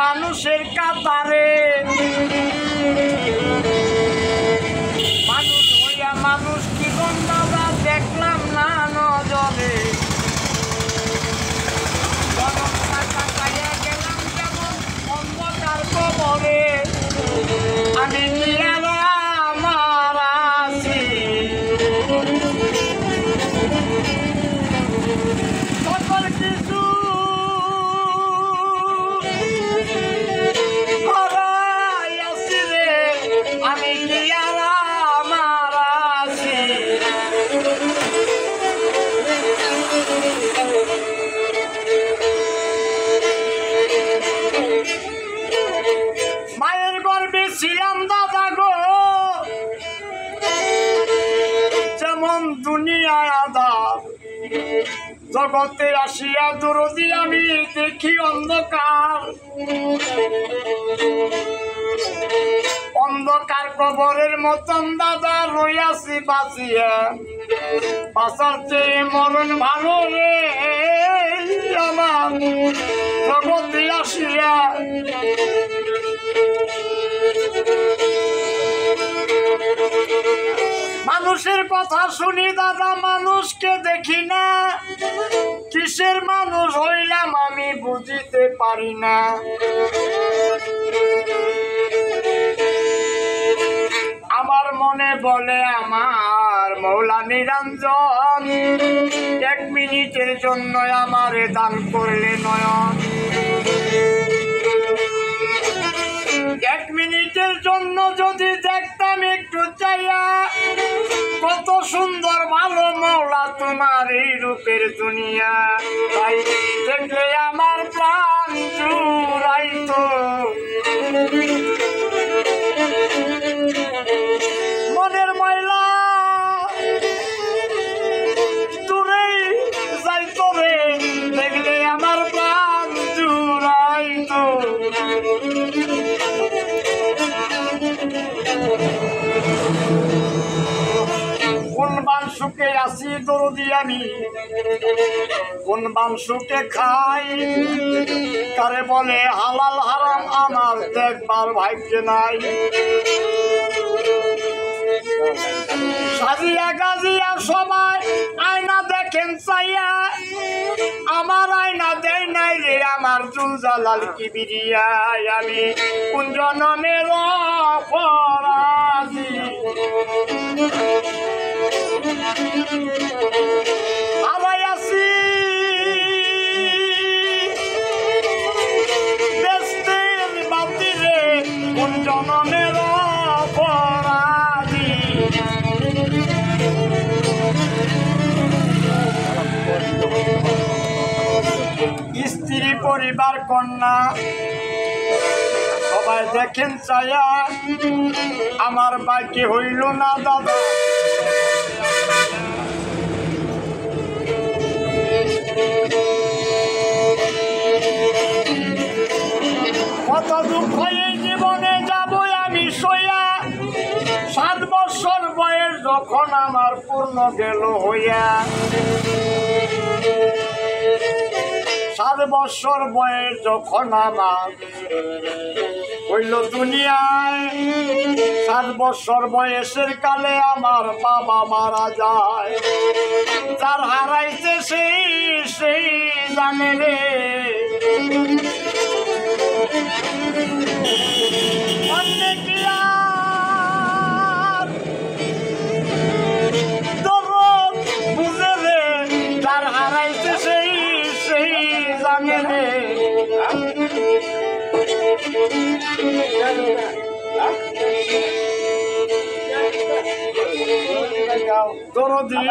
মানুষের কাতারে, মানুষ হইয়া মানুষ কি বন্ধা দেখলাম না নজরে, গেলাম যেমন অন্ধকার কবরে, আমি মায়ের গর্ভে ছিলাম দাদা গো, যেমন দুনিয়ায় আধার, জগতে আসিয়া দরদি আমি দেখি অন্ধকার, অন্ধকার কবরের মতন দাদা রইয়াছি বাঁচিয়া, বাঁচার চেয়ে মরণ ভালো রে আমার জগতে আসিয়া। মানুষের কথা শুনি দাদা মানুষকে দেখি না, কিসের মানুষ হইলাম আমি বুঝিতে পারি না। আমার মনে বলে আমার মৌলা নিরঞ্জন, এক মিনিটের জন্য আমারে দান করলে নয়ন, এক মিনিটের জন্য যদি দেখতাম একটু চাইয়া, কত সুন্দর ভালো মৌলা তোমার এই রূপের দুনিয়া, তাই দেখলে আমার প্রাণ জুড়াইতো। মনের ময়লা দূরেই যাইতো রে, দেখলে আমার প্রাণ জুড়াইতো। কোন বান সুখে আসি দরদি আমি, কোন বান সুখে খাই, কারে বলে হালাল হারাম আমার দেখবার ভাগ্যে নাই। সাজিয়া গাজিয়া সবাই আয়না দেখেন চাইয়া, আমার আয়না দেয় নাই রে আমার জুলজালাল কিবিরিয়া, আমি কোন জনমের অপরাধী, আলাই আছি বেস্তের বাতিরে, কোন জনমের অপরাধী। স্ত্রী পরিবার কন্যা সবাই দেখেন চায়া, আমার বাকি হইল না দাদা। কত দুঃখ এই জীবনে যাব আমি সইয়া, 7 বছর বয়স যখন আমার পূর্ণ গেল হইয়া, 7 বছর বয়স যখন আমার হইল দুনিয়ায়, 7 বছর বয়সের কালে আমার বাবা মারা যায়। যার হারাইছে সেই জানে রে, বুঝে রে, যার হারাইছে সেই জানে রে। দরদি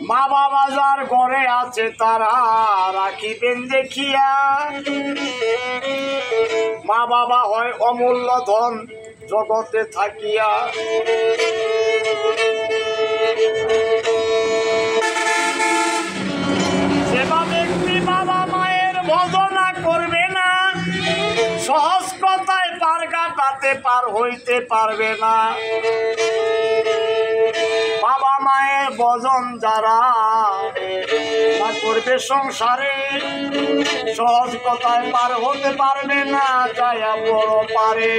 মা বাবা যার ঘরে আছে তারা রাখিবেন দেখিয়া, মা বাবা হয় অমূল্য ধন জগতে থাকিয়া। সেবা ব্যক্তি বাবা মায়ের ভজনা করবে না, সহজ কথায় পার কাটাতে পার হইতে পারবে না। বাবা মায়ের ভজন যারা না করবে সংসারে, সহজ কথায় পার হতে পারবে না, যায় বড় পারে।